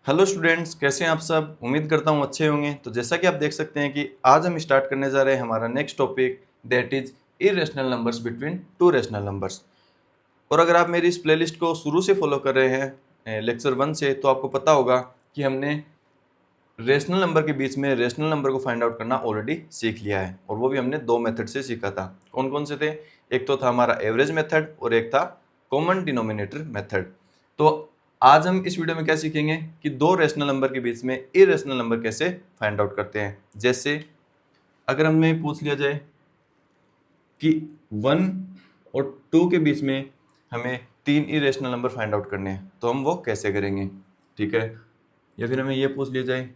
Hello students, कैसे हैं आप सब। उम्मीद करता हूँ अच्छे होंगे। तो जैसा कि आप देख सकते हैं कि आज हम स्टार्ट करने जा रहे हैं हमारा next topic, that is irrational numbers between two rational numbers. और अगर आप मेरी इस प्लेलिस्ट को शुरू से फॉलो कर रहे हैं लेक्चर 1 से, तो आपको पता होगा कि हमने रेशनल नंबर के बीच में रेशनल नंबर को फाइंड आउट करना ऑलरेडी सीख लिया है, और वो भी हमने दो मेथड से सीखा था। कौन कौन से थे? एक तो था हमारा एवरेज मेथड और एक था कॉमन डिनोमिनेटर मेथड। तो आज हम इस वीडियो में क्या सीखेंगे कि दो रेशनल नंबर के बीच में इरेशनल नंबर कैसे फाइंड आउट करते हैं। जैसे अगर हमें पूछ लिया जाए कि 1 और 2 के बीच में हमें तीन इरेशनल नंबर फाइंड आउट करने हैं, तो हम वो कैसे करेंगे, ठीक है। या फिर हमें ये पूछ लिया जाए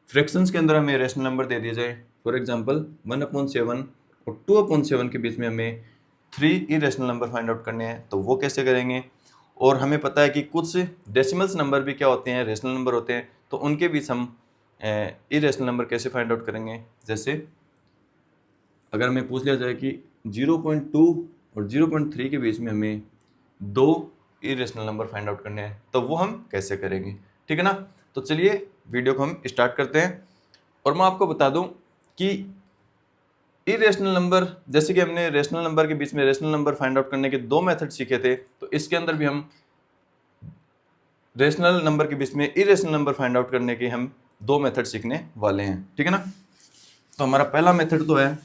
फ्रैक्शंस के अंदर हमें रेशनल नंबर दे दिया जाए, फॉर एग्जांपल 1/7 और 2/7 के बीच में हमें 3 इरेशनल नंबर फाइंड आउट करने हैं, तो वो कैसे करेंगे। और हमें पता है कि कुछ डेसिमल्स नंबर भी क्या होते हैं, रेशनल नंबर होते हैं, तो उनके बीच हम इरेशनल नंबर कैसे फाइंड आउट करेंगे। जैसे अगर हमें पूछ लिया जाए कि 0.2 और 0.3 के बीच में हमें दो इरेशनल नंबर फाइंड आउट करने हैं, तो वो हम कैसे करेंगे, ठीक है ना। तो चलिए वीडियो को हम स्टार्ट करते हैं। और मैं आपको बता दूं कि इरेशनल नंबर, जैसे कि हमने रेशनल नंबर के बीच में रेशनल नंबर फाइंड आउट करने के दो मेथड सीखे थे, तो इसके अंदर भी हम रेशनल नंबर के बीच में इरेशनल नंबर फाइंड आउट करने के हम दो मेथड सीखने वाले हैं, ठीक है ना। तो हमारा पहला मेथड तो है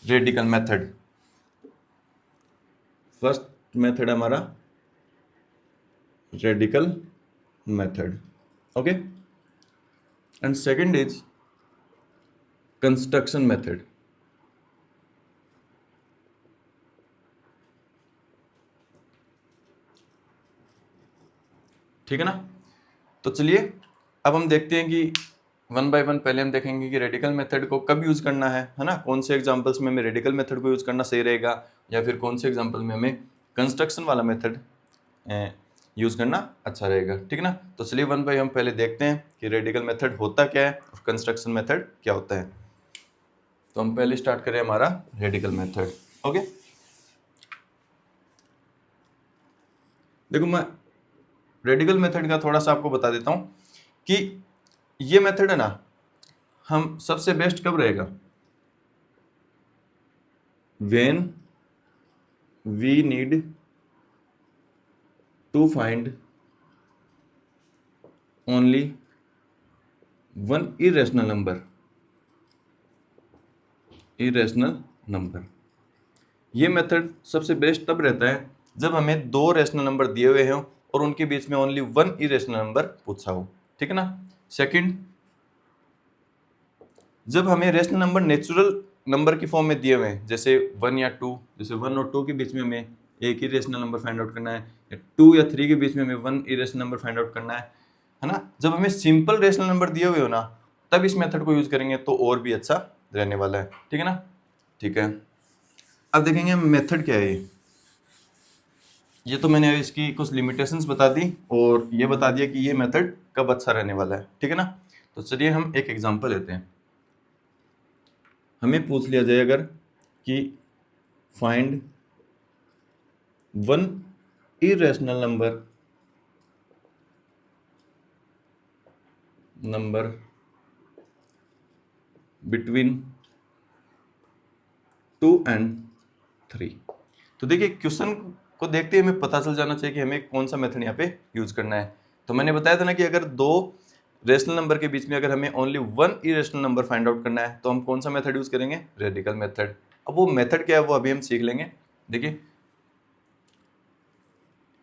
रेडिकल मेथड। फर्स्ट मेथड है हमारा radical method, okay. And second is construction method. ठीक है ना। तो चलिए अब हम देखते हैं कि वन बाय वन पहले हम देखेंगे कि रेडिकल मेथड को कब यूज करना है ना। कौन से एग्जांपल्स में हमें रेडिकल मेथड को यूज करना सही रहेगा, या फिर कौन से एग्जांपल में हमें कंस्ट्रक्शन वाला मेथड यूज करना अच्छा रहेगा, ठीक है ना। तो चलिए वन बाय हम पहले देखते हैं कि रेडिकल मेथड होता क्या है और कंस्ट्रक्शन मेथड क्या होता है। तो हम पहले स्टार्ट करें हमारा रेडिकल मेथड, ओके। देखो मैं रेडिकल मेथड का थोड़ा सा आपको बता देता हूं कि ये मेथड है ना, हम सबसे बेस्ट कब रहेगा, when we need to find only one irrational number। ये मेथड सबसे बेस्ट तब रहता है जब हमें दो रेशनल नंबर दिए हुए हों और उनके बीच में ओनली वन इरेशनल नंबर पूछा हो, ठीक है ना। सेकंड, जब हमें रेशनल नंबर नेचुरल नंबर की फॉर्म में दिए हुए हैं, जैसे 1 या 2, जैसे 1 और 2 के बीच में हमें एक ही रेशनल नंबर फाइंड आउट करना है, या 2 या 3 के बीच में हमें one irrational number find out करना है ना। जब हमें सिंपल रेशनल नंबर दिए हुए हो ना, तब इस मेथड को यूज करेंगे तो और भी अच्छा रहने वाला है, ठीक है ना। ठीक है, अब देखेंगे मेथड क्या है। ये तो मैंने इसकी कुछ लिमिटेशंस बता दी और ये बता दिया कि ये मेथड कब अच्छा रहने वाला है, ठीक है ना। तो चलिए हम एक एग्जांपल लेते हैं। हमें पूछ लिया जाए अगर कि find one irrational number between 2 and 3। तो देखिए क्वेश्चन को देखते ही हमें पता चल जाना चाहिए कि हमें कौन सा मेथड यहाँ पे यूज करना है। तो मैंने बताया था ना कि अगर दो रेशनल नंबर के बीच में अगर हमें only one irrational number find out करना है, तो हम कौन सा मेथड यूज करेंगे, रेडिकल मेथड। अब वो मेथड क्या है वो अभी हम सीख लेंगे। देखिए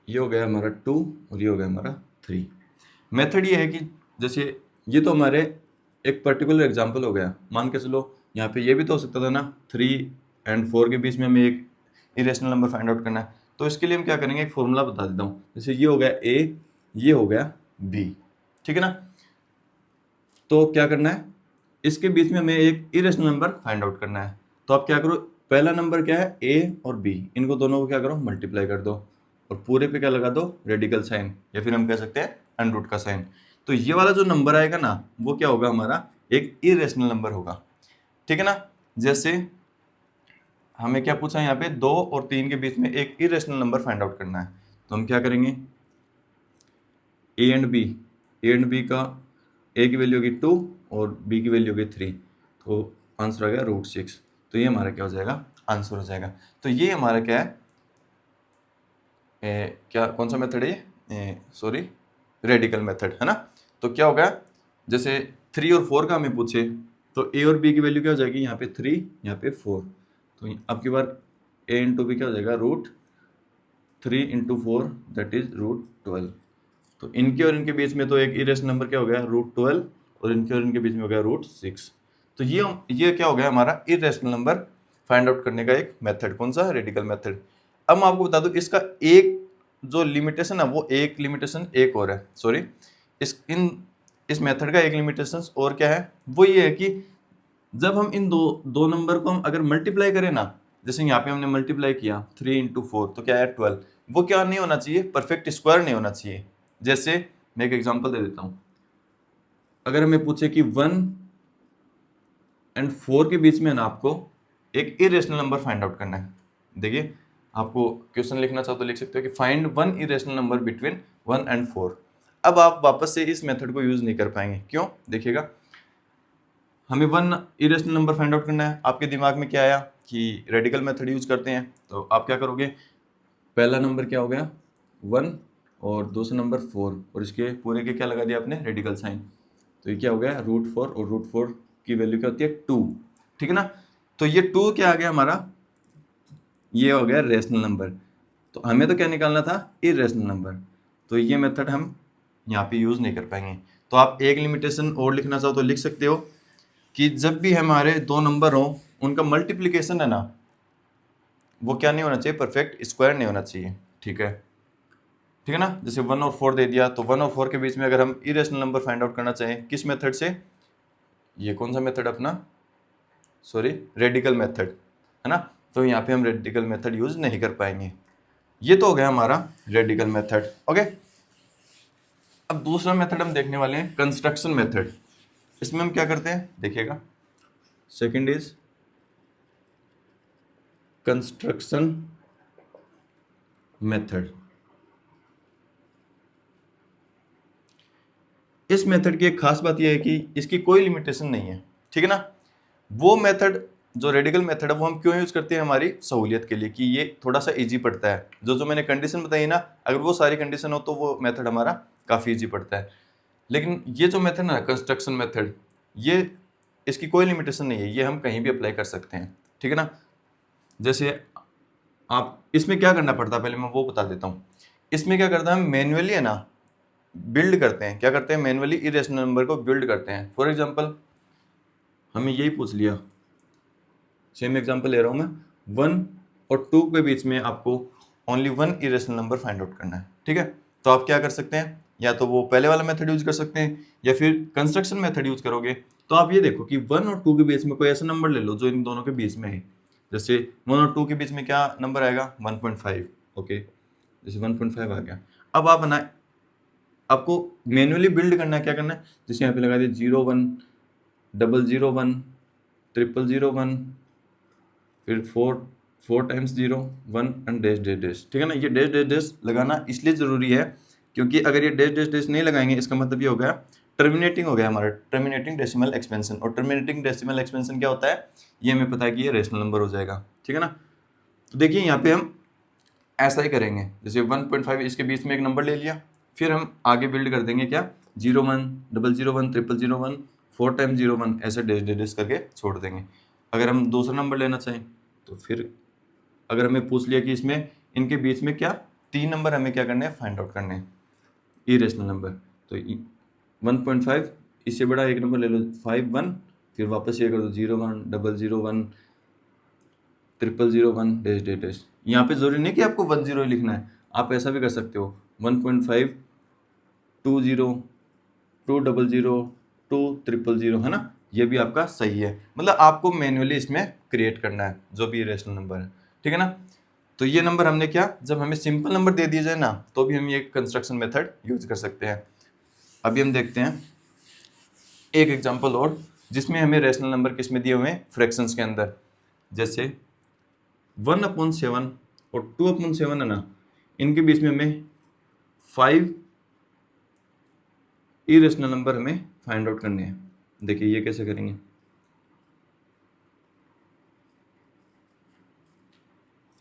ये हो गया हमारा 2 और ये हो गया हमारा 3। मेथड ये है कि जैसे ये तो हमारे एक पर्टिकुलर एग्जांपल हो गया, मान के चलो यहाँ पे ये भी तो हो सकता था ना 3 and 4 के बीच में हमें एक इरेशनल नंबर फाइंड आउट करना है। तो इसके लिए हम क्या करेंगे, एक फॉर्मूला बता देता हूँ। जैसे ये हो गया ए, ये हो गया बी, ठीक है ना। तो क्या करना है, इसके बीच में हमें एक इरेशनल नंबर फाइंड आउट करना है। तो आप क्या करो, पहला नंबर क्या है ए और बी, इनको दोनों को क्या करो मल्टीप्लाई कर दो और पूरे पे क्या लगा दो रेडिकल साइन, या फिर हम कह सकते हैं अंडर रूट का साइन। तो ये वाला जो नंबर आएगा ना वो क्या होगा, हमारा एक इरेशनल नंबर होगा, ठीक है ना। जैसे हमें क्या पूछा यहाँ पे 2 और 3 के बीच में एक इरेशनल नंबर फाइंड आउट करना है, तो हम क्या करेंगे, ए एंड बी का ए की वैल्यू होगी 2 और बी की वैल्यू होगी 3, तो आंसर आ गया √6। तो ये हमारा क्या हो जाएगा, आंसर हो जाएगा। तो ये हमारा क्या है, क्या कौन सा मेथड है ये, सॉरी रेडिकल मेथड है ना। तो क्या होगा, जैसे 3 और 4 का हमें पूछे तो ए और बी की वैल्यू क्या हो जाएगी, यहाँ पे 3 यहाँ पे 4, तो अब की बार ए इंटू बी क्या हो जाएगा, √3 इंटू 4 दैट इज √12। तो इनके और इनके बीच में तो एक इरेशनल नंबर क्या हो गया, √12, और इनके बीच में हो गया √6। तो ये क्या हो गया हमारा इरेशनल नंबर फाइंड आउट करने का एक मेथड, कौन सा, रेडिकल मेथड। अब मैं आपको बता दूं इसका एक जो लिमिटेशन है वो एक लिमिटेशन एक और है, सॉरी इस मेथड का एक लिमिटेशन और क्या है, वो ये है कि जब हम इन दो नंबर को हम अगर मल्टीप्लाई करें ना, जैसे यहाँ पे हमने मल्टीप्लाई किया 3 इंटू 4 तो क्या है 12, वो क्या नहीं होना चाहिए, परफेक्ट स्क्वायर नहीं होना चाहिए। जैसे मैं एक एग्जांपल दे देता हूँ, अगर हमें पूछे कि 1 और 4 के बीच में ना आपको एक इरेशनल नंबर फाइंड आउट करना है। देखिए आपको क्वेश्चन लिखना चाहो तो लिख सकते हो कि find one irrational number between 1 और 4। अब आप वापस से इस मेथड को यूज नहीं कर पाएंगे, क्यों, देखिएगा हमें one irrational number find out करना है, आपके दिमाग में क्या आया कि रेडिकल मेथड यूज करते हैं, तो आप क्या करोगे, पहला नंबर क्या हो गया 1 और दूसरा नंबर 4 और इसके पूरे के क्या लगा दिया आपने, रेडिकल साइन, तो ये क्या हो गया √4 और √4 की वैल्यू क्या होती है 2, ठीक है ना। तो ये 2 क्या आ गया हमारा, ये हो गया रेशनल नंबर। तो हमें तो क्या निकालना था, इरेशनल नंबर, तो ये मेथड हम यहाँ पे यूज नहीं कर पाएंगे। तो आप एक लिमिटेशन और लिखना चाहो तो लिख सकते हो कि जब भी हमारे दो नंबर हो उनका मल्टीप्लिकेशन है ना, वो क्या नहीं होना चाहिए, परफेक्ट स्क्वायर नहीं होना चाहिए, ठीक है ना। जैसे 1 और 4 दे दिया, तो 1 और 4 के बीच में अगर हम इरेशनल नंबर फाइंड आउट करना चाहें किस मेथड से, ये कौन सा मेथड अपना, सॉरी रेडिकल मेथड, है ना। तो यहाँ पे हम रेडिकल मेथड यूज नहीं कर पाएंगे। ये तो हो गया हमारा रेडिकल मेथड, ओके। अब दूसरा मेथड हम देखने वाले हैं कंस्ट्रक्शन मेथड। इसमें हम क्या करते हैं, देखिएगा, सेकंड इज कंस्ट्रक्शन मेथड। इस मेथड की एक खास बात यह है कि इसकी कोई लिमिटेशन नहीं है, ठीक है ना। वो मेथड जो रेडिकल मेथड है वो हम क्यों यूज करते हैं, हमारी सहूलियत के लिए, कि ये थोड़ा सा इजी पड़ता है। जो मैंने कंडीशन बताई ना, अगर वो सारी कंडीशन हो तो वो मेथड हमारा काफी इजी पड़ता है। लेकिन ये जो मेथड है कंस्ट्रक्शन मेथड, ये इसकी कोई लिमिटेशन नहीं है, ये हम कहीं भी अप्लाई कर सकते हैं, ठीक है ना। जैसे आप इसमें क्या करना पड़ता है, पहले मैं वो बता देता हूँ। इसमें क्या करता है, हम मैन्युअली है ना बिल्ड करते हैं, क्या करते हैं, मैन्युअली इरेशनल नंबर को बिल्ड करते हैं। फॉर एग्जांपल हमें यही पूछ लिया, सेम एग्जांपल ले रहा हूं मैं, 1 और 2 के बीच में आपको only one irrational number find out करना है, ठीक है। तो आप क्या कर सकते हैं, या तो वो पहले वाला मेथड यूज कर सकते हैं या फिर कंस्ट्रक्शन मेथड यूज करोगे। तो आप ये देखो कि 1 और 2 के बीच में कोई ऐसा नंबर ले लो जो इन दोनों के बीच में है। जैसे 1 और 2 के बीच में क्या नंबर आएगा, 1.5, ओके, जैसे 1.5 आ गया। अब आप ना आपको मैन्युअली बिल्ड करना है, क्या करना है, जैसे यहाँ पे लगा दिए 0 1 0 0 1 0 0 1, फिर 4 times 0 1 and dash dash dash, ठीक है ना। ये डैश डैश डैश लगाना इसलिए ज़रूरी है क्योंकि अगर ये डैश डैश डैश नहीं लगाएंगे इसका मतलब ये हो गया टर्मिनेटिंग हो गया हमारा, टर्मिनेटिंग डेसिमल एक्सपेंशन। और टर्मिनेटिंग डेसिमल एक्सपेंशन क्या होता है, ये हमें पता है कि ये रेशनल नंबर हो जाएगा, ठीक है ना। तो देखिए यहाँ पे हम ऐसा ही करेंगे, जैसे 1.5 इसके बीच में एक नंबर ले लिया, फिर हम आगे बिल्ड कर देंगे क्या, 0 1 0 0 1 0 0 1 4 टाइम्स 0 1 ऐसे डैश डैश डैश करके छोड़ देंगे। अगर हम दूसरा नंबर लेना चाहें तो फिर अगर हमें पूछ लिया कि इसमें इनके बीच में क्या 3 नंबर हमें क्या करने हैं, फाइंड आउट करने हैं, इरेशनल नंबर। तो 1.5 इससे बड़ा एक नंबर ले लो 5 1, फिर वापस ये कर दो 0 1 0 0 1 0 0 1 डैश डैश डैश। यहाँ पे जरूरी नहीं कि आपको 1 0 लिखना है, आप ऐसा भी कर सकते हो 1.5 2 0 2 0 0 2 0 0, है ना। ये भी आपका सही है, मतलब आपको मैन्युअली इसमें क्रिएट करना है जो भी रेशनल नंबर है, ठीक है ना। तो ये नंबर हमने क्या, जब हमें सिंपल नंबर दे दिया जाए ना तो भी हम ये कंस्ट्रक्शन मेथड यूज कर सकते हैं। अभी हम देखते हैं एक एग्जांपल और जिसमें हमें रेशनल नंबर किस में दिए हुए हैं, फ्रैक्शंस के अंदर। जैसे 1/7 और 2/7 है ना, इनके बीच में हमें 5 इरेशनल नंबर हमें फाइंड आउट करने हैं। देखिए ये कैसे करेंगे,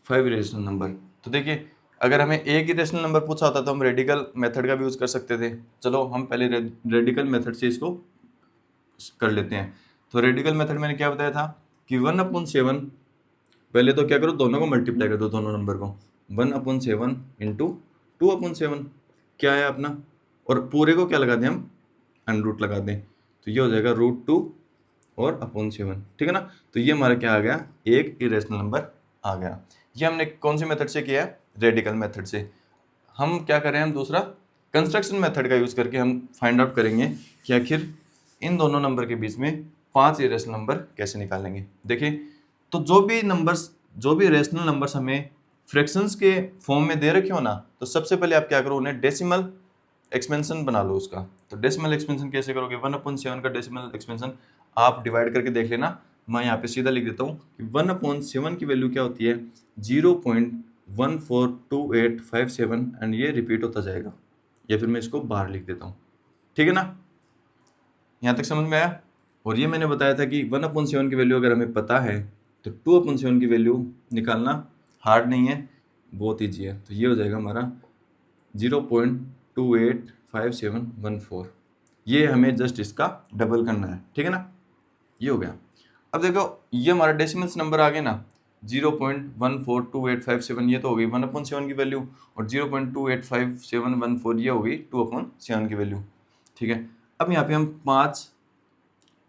फाइव इरेशनल नंबर। तो देखिए अगर हमें एक इरेशनल नंबर पूछा होता तो हम रेडिकल मेथड का भी यूज कर सकते थे। चलो हम पहले रेडिकल मेथड से इसको कर लेते हैं। तो रेडिकल मेथड मैंने क्या बताया था कि 1/7, पहले तो क्या करो, दोनों को मल्टीप्लाई कर दो, दोनों नंबर को। 1/7 इंटू 2/7 क्या है अपना, और पूरे को क्या लगा दें हम, अंडर लगा दें, तो ये हो जाएगा √2 और /7, ठीक है ना। तो ये हमारा क्या आ गया, एक इरेशनल नंबर आ गया। ये हमने कौन से मेथड से किया है, रेडिकल मेथड से। हम क्या करें, हम दूसरा कंस्ट्रक्शन मेथड का यूज करके हम फाइंड आउट करेंगे कि आखिर इन दोनों नंबर के बीच में 5 इरेशनल नंबर कैसे निकालेंगे। देखिए तो जो भी रेशनल नंबर्स हमें फ्रैक्शंस के फॉर्म में दे रखे हो ना, तो सबसे पहले आप क्या करो, उन्हें डेसिमल एक्सपेंशन बना लो उसका। तो डेसिमल एक्सपेंशन कैसे करोगे, 1/7 का डेसिमल एक्सपेंशन आप डिवाइड करके देख लेना। मैं यहाँ पे सीधा लिख देता हूँ कि 1/7 की वैल्यू क्या होती है, 0.142857, एंड ये रिपीट होता जाएगा, या फिर मैं इसको बाहर लिख देता हूँ, ठीक है ना। यहाँ तक समझ में आया। और ये मैंने बताया था कि 1/7 की वैल्यू अगर हमें पता है तो 2/7 की वैल्यू निकालना हार्ड नहीं है, बहुत ईजी है। तो ये हो जाएगा हमारा 0.285714। ये हमें जस्ट इसका डबल करना है, ठीक है ना। ये हो गया। अब देखो ये हमारा डेसिमल्स नंबर आ गया ना, 0.142857, ये तो हो गई 1/7 की वैल्यू, और 0.285714 ये हो गई 2/7 की वैल्यू, ठीक है। अब यहाँ पे हम 5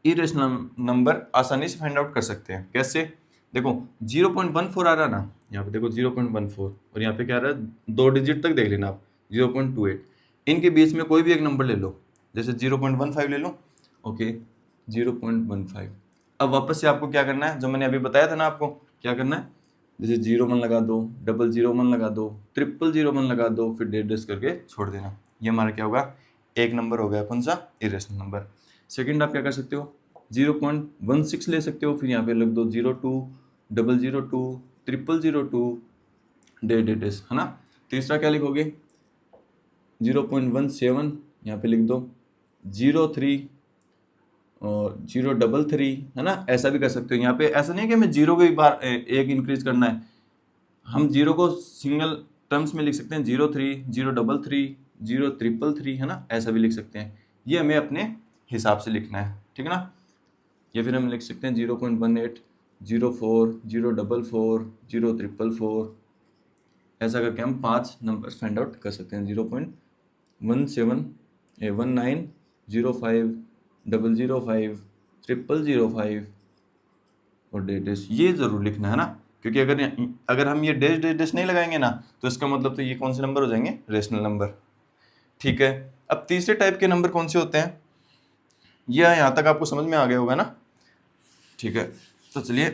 इरेशनल नंबर आसानी से फाइंड आउट कर सकते हैं। कैसे, देखो 0.14 आ रहा ना, यहाँ पे देखो 0.14, और यहाँ पे क्या आ रहा है, 2 डिजिट तक देख लेना आप, 0.28। इनके बीच में कोई भी एक नंबर ले लो, जैसे 0.15 ले लो, ओके 0.15। अब वापस से आपको क्या करना है, जो मैंने अभी बताया था ना आपको क्या करना है, जैसे 0 1 लगा दो, 001 लगा दो, 000 लगा दो, फिर डेट डेस करके छोड़ देना। ये हमारा क्या होगा, एक नंबर हो गया कौन सा, इरेशनल नंबर। सेकंड आप क्या कर सकते हो, 0.16 ले सकते हो, फिर यहाँ पे लिख दो 02 002 0002 डेस, है ना। तीसरा क्या लिखोगे, 0.17, यहाँ पे लिख दो 03 और 033, है ना। ऐसा भी कर सकते हो। यहाँ पे ऐसा नहीं कि हमें जीरो के बार एक इंक्रीज करना है, हम जीरो को सिंगल टर्म्स में लिख सकते हैं, 03 033 0333, है ना, ऐसा भी लिख सकते हैं। ये हमें अपने हिसाब से लिखना है, ठीक है ना। या फिर हम लिख सकते हैं 0.18 04 044 0344, ऐसा करके हम 5 नंबर फाइंड आउट कर सकते हैं। 0.17 19 05 005 0005 और डेश, ये जरूर लिखना है ना, क्योंकि अगर हम ये डेश नहीं लगाएंगे ना, तो इसका मतलब तो ये कौन से नंबर हो जाएंगे, रेशनल नंबर, ठीक है। अब तीसरे टाइप के नंबर कौन से होते हैं, ये यहाँ तक आपको समझ में आ गया होगा ना, ठीक है। तो चलिए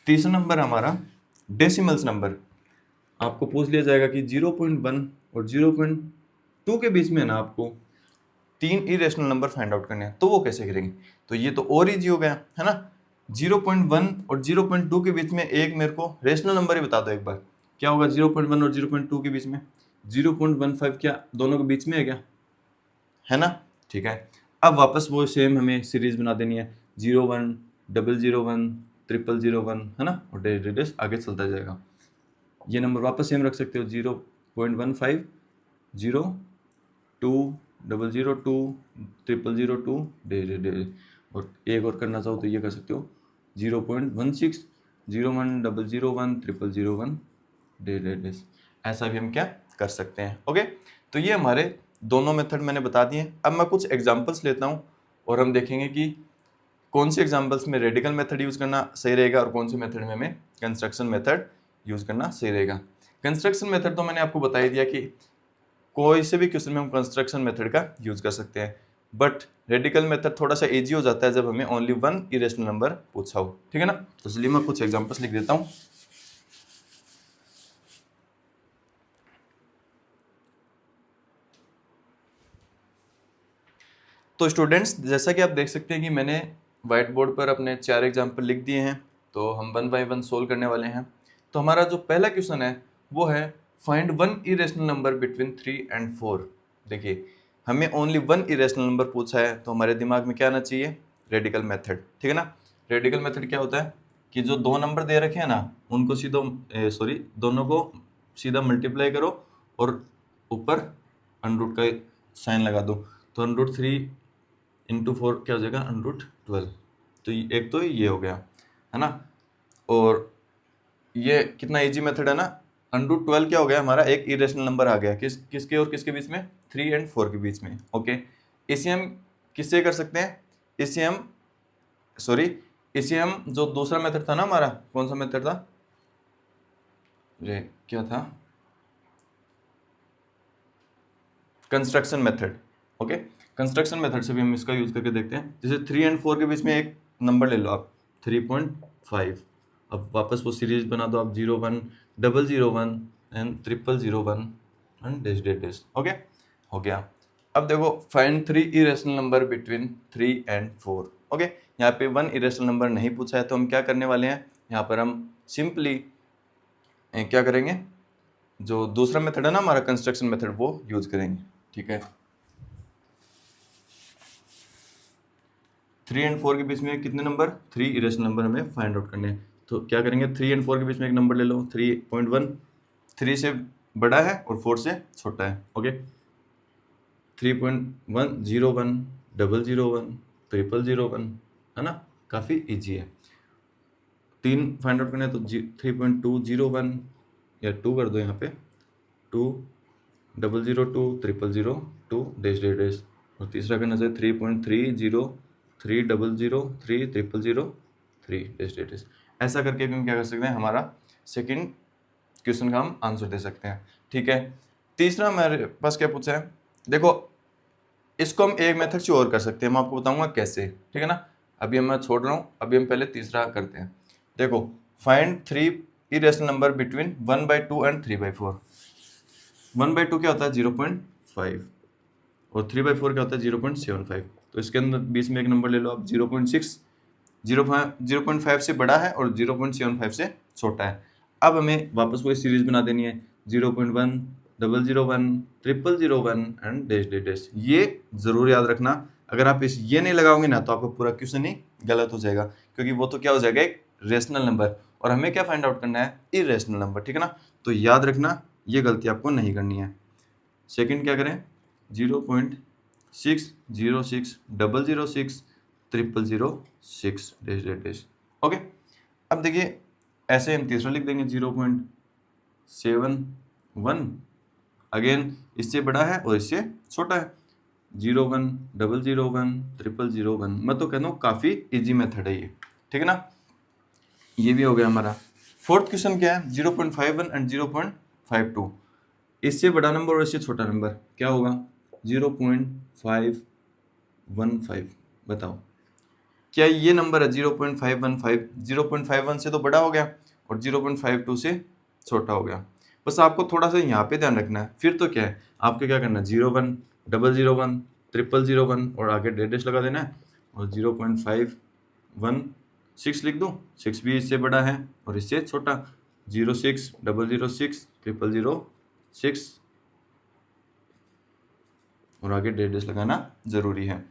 तीसरा नंबर हमारा डेसिमल्स नंबर। आपको पूछ लिया जाएगा कि 0.1 और 0.2 के बीच में है ना, आपको 3 इरेशनल नंबर फाइंड आउट करने हैं, तो वो कैसे करेंगे। तो ये तो और इजी हो गया, है ना। 0.1 और 0.2 के बीच में एक मेरे को रेशनल नंबर ही बता दो एक बार, क्या होगा 0.1 और 0.2 के बीच में, 0.15 क्या दोनों के बीच में है क्या, है ना, ठीक है। अब वापस वो सेम हमें सीरीज बना देनी है, 01 001 0001, है ना, और डेस आगे चलता जाएगा। ये नंबर वापस सेम रख सकते हो, 0.15 02 002 0002 डे, और एक और करना चाहो तो ये कर सकते हो 0.16 01 001 0001 डे। ऐसा भी हम क्या कर सकते हैं, ओके। तो ये हमारे दोनों मेथड मैंने बता दिए। अब मैं कुछ एग्जांपल्स लेता हूँ और हम देखेंगे कि कौन से एग्जांपल्स में रेडिकल मेथड यूज़ करना सही रहेगा और कौन से मेथड में हमें कंस्ट्रक्शन मेथड यूज़ करना सही रहेगा। कंस्ट्रक्शन मेथड तो मैंने आपको बता ही दिया कि कोई से भी क्वेश्चन में हम कंस्ट्रक्शन मेथड का यूज़ कर सकते हैं, बट रेडिकल मेथड थोड़ा सा इजी हो जाता है जब हमें ओनली 1 इरेशनल नंबर पूछा हो, ठीक है ना। तो चलिए मैं कुछ एग्जांपल्स लिख देता हूँ। तो स्टूडेंट्स जैसा कि आप देख सकते हैं कि मैंने व्हाइट बोर्ड पर अपने 4 एग्जाम्पल लिख दिए हैं, तो हम 1 बाय 1 सोल्व करने वाले हैं। तो हमारा जो पहला क्वेश्चन है वो है find one irrational number between 3 and 4। देखिए हमें ओनली वन इरेशनल नंबर पूछा है, तो हमारे दिमाग में क्या आना चाहिए, रेडिकल मेथड, ठीक है ना। रेडिकल मेथड क्या होता है कि जो दो नंबर दे रखे हैं ना, उनको दोनों को सीधा मल्टीप्लाई करो और ऊपर अंडरूट का साइन लगा दो, तो √3 इंटू 4 क्या हो जाएगा, √12। तो एक तो ये हो गया, है ना। और ये कितना इजी मेथड है ना। √12 क्या हो गया, हमारा एक इरेशनल नंबर आ गया, किसके और किसके बीच में, 3 एंड 4 के बीच में। ओके, इसे हम किससे कर सकते हैं, इसे हम जो दूसरा मेथड था ना हमारा, कौन सा मेथड था, ये क्या था, construction method. Okay, construction method से भी हम इसका यूज करके देखते हैं। जैसे 3 एंड 4 के बीच में एक नंबर ले लो आप, 3.5। अब वापस वो सीरीज बना दो आप, 0 1 0 0 1 and 0 0 1 and dash dash dash. Okay, हो गया। अब देखो find 3 irrational number between 3 and 4। Okay, यहाँ पे वन इरेशनल नंबर नहीं पूछा है, तो हम क्या करने वाले हैं, यहाँ पर हम सिंपली क्या करेंगे, जो दूसरा मेथड है ना हमारा कंस्ट्रक्शन मेथड, वो यूज करेंगे। ठीक है, 3 एंड 4 के बीच में कितने नंबर, 3 इरेशनल नंबर हमें फाइंड आउट करने हैं। तो क्या करेंगे, 3 एंड 4 के बीच में एक नंबर ले लो, 3.1, 3 से बड़ा है और 4 से छोटा है। ओके, 3.1 0 1 0 0 1 0 0 1, है ना, काफ़ी इजी है। 3 फाइंड आउट करना है तो 3.2 0 1 या 2 कर दो यहाँ पे, 2 0 0 2 0 0 2 डैश डैश डैश। और तीसरा करना चाहिए 3.30 3 0 0 3 0 0 3 डैश डैश डैश। ऐसा करके भी हम क्या कर सकते हैं, हमारा सेकंड क्वेश्चन का हम आंसर दे सकते हैं। ठीक है, तीसरा मेरे पास क्या पूछा है, देखो इसको हम एक मेथड से और कर सकते हैं, मैं आपको बताऊंगा कैसे। ठीक है ना, अभी मैं छोड़ रहा हूँ, अभी हम पहले तीसरा करते हैं। देखो find 3 irrational number between 1/2 and 3/4। 1/2 क्या होता है, 0.5, और 3/4 क्या होता है, 0.75। तो इसके अंदर बीच में एक नंबर ले लो आप, 0.6। 0.5 से बड़ा है और 0.75 से छोटा है। अब हमें वापस वही सीरीज बना देनी है, 0.1 0 0 1 0 0 1 एंड डैश डैश डैश। ये जरूर याद रखना, अगर आप ये नहीं लगाओगे ना, तो आपका पूरा क्वेश्चन ही गलत हो जाएगा, क्योंकि वो तो क्या हो जाएगा, एक रेशनल नंबर, और हमें क्या फाइंड आउट करना है, इरेशनल नंबर। ठीक है ना, तो याद रखना, ये गलती आपको नहीं करनी है। सेकंड क्या करें, 0.6 06 006 006 डैश डैश डैश। ओके, अब देखिए ऐसे हम तीसरा लिख देंगे, 0.71, अगेन इससे बड़ा है और इससे छोटा है, 01 001 001। मैं तो कहता हूँ काफ़ी इजी मेथड है ये। ठीक है ना, ये भी हो गया हमारा। फोर्थ क्वेश्चन क्या है, 0.51 एंड 0.52। इससे बड़ा नंबर और इससे छोटा नंबर क्या होगा, 0.515। बताओ क्या ये नंबर है 0.515, 0.51 से तो बड़ा हो गया और 0.52 से छोटा हो गया। बस आपको थोड़ा सा यहाँ पे ध्यान रखना है, फिर तो क्या है, आपको क्या करना है, 01 001 001 और आगे डैश लगा देना है, और 0.516 लिख दूँ, 6 भी इससे बड़ा है और इससे छोटा, 06 006 006 और आगे डैश लगाना जरूरी है।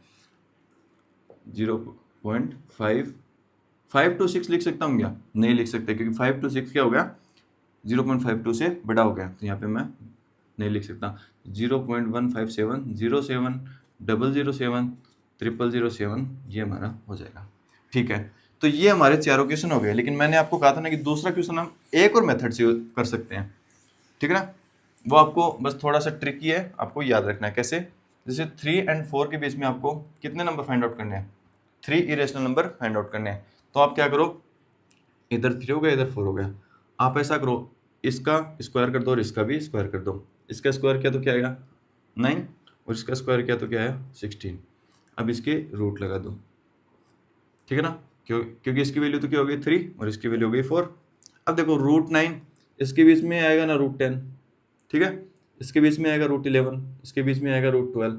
0.526 लिख सकता हूँ क्या, नहीं लिख सकते, क्योंकि 5 to 6 क्या हो गया, 0.52 से बड़ा हो गया, तो यहाँ पे मैं नहीं लिख सकता। 0.157 07 007 007 ये हमारा हो जाएगा। ठीक है, तो ये हमारे चारों क्वेश्चन हो गए, लेकिन मैंने आपको कहा था ना कि दूसरा क्वेश्चन हम एक और मेथड से कर सकते हैं। ठीक है ना, वो आपको बस थोड़ा सा ट्रिकी है, आपको याद रखना है कैसे। जैसे 3 एंड 4 के बीच में आपको कितने नंबर फाइंड आउट करने हैं, 3 इरेशनल नंबर फाइंड आउट करने हैं। तो आप क्या करो, इधर 3 हो गया, इधर 4 हो गया, आप ऐसा करो, इसका स्क्वायर कर दो और इसका भी स्क्वायर कर दो। इसका स्क्वायर किया तो क्या आएगा, 9, और इसका स्क्वायर किया तो क्या है, 16। अब इसके रूट लगा दो। ठीक है ना, क्योंकि इसकी वैल्यू तो क्या हो गई 3 और इसकी वैल्यू हो गई 4। अब देखो √9 इसके बीच में आएगा ना √10, ठीक है, इसके बीच में आएगा √11, इसके बीच में आएगा √12,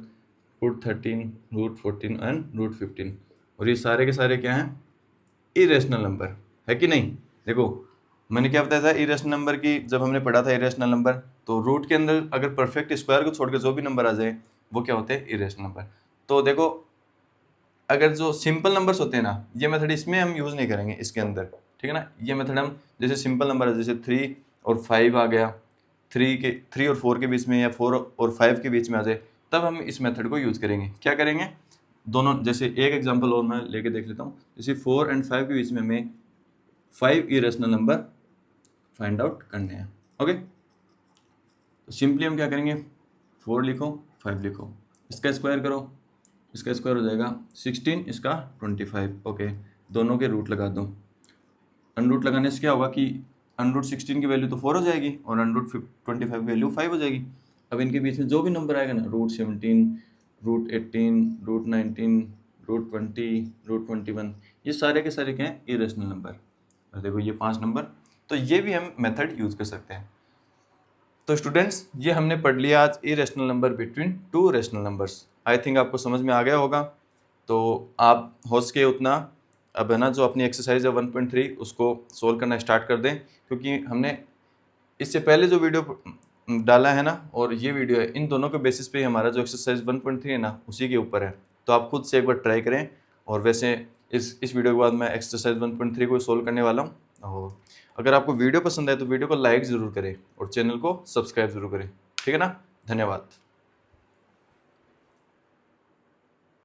√13 √14 एंड √15। और ये सारे के सारे क्या हैं, इरेशनल नंबर है कि नहीं। देखो मैंने क्या बताया था इरेशनल नंबर की, जब हमने पढ़ा था इरेशनल नंबर, तो रूट के अंदर अगर परफेक्ट स्क्वायर को छोड़ के जो भी नंबर आ जाए वो क्या होते हैं, इरेशनल नंबर। तो देखो अगर जो सिंपल नंबर्स होते हैं ना, ये मेथड इसमें हम यूज़ नहीं करेंगे इसके अंदर, ठीक है ना। ये मेथड हम जैसे सिंपल नंबर है, जैसे 3 और 5 आ गया, 3 और 4 के बीच में, या 4 और 5 के बीच में आ जाए, तब हम इस मेथड को यूज़ करेंगे। क्या करेंगे, दोनों, जैसे एक एग्जांपल और मैं लेके देख लेता हूँ। जैसे 4 और 5 के बीच में हमें 5 इरेशनल नंबर फाइंड आउट करने हैं। ओके, तो सिंपली हम क्या करेंगे, 4 लिखो, 5 लिखो, इसका स्क्वायर करो, इसका स्क्वायर हो जाएगा 16, इसका 25। ओके, दोनों के रूट लगा दो। अनरूट लगाने से क्या होगा कि अनरूट 16 की वैल्यू तो 4 हो जाएगी और अनरूट 25 की वैल्यू 5 हो जाएगी। अब इनके बीच में जो भी नंबर आएगा ना, root 17, root 18, root 19, root 20, root 21, ये सारे के सारे क्या हैं, इरेशनल नंबर। और देखो ये 5 नंबर, तो ये भी हम मेथड यूज़ कर सकते हैं। तो स्टूडेंट्स, ये हमने पढ़ लिया आज irrational number between two rational numbers. I think आपको समझ में आ गया होगा। तो आप हो सके उतना अब है ना, जो अपनी एक्सरसाइज है 1.3 उसको सोल्व करना स्टार्ट कर दें, क्योंकि हमने इससे पहले जो वीडियो डाला है ना और ये वीडियो है, इन दोनों के बेसिस पे हमारा जो एक्सरसाइज 1.3 है ना, उसी के ऊपर है। तो आप खुद से एक बार ट्राई करें। और वैसे इस वीडियो के बाद मैं एक्सरसाइज 1.3 को सोल्व करने वाला हूँ। और अगर आपको वीडियो पसंद आए तो वीडियो को लाइक ज़रूर करें और चैनल को सब्सक्राइब ज़रूर करें, ठीक है ना। धन्यवाद।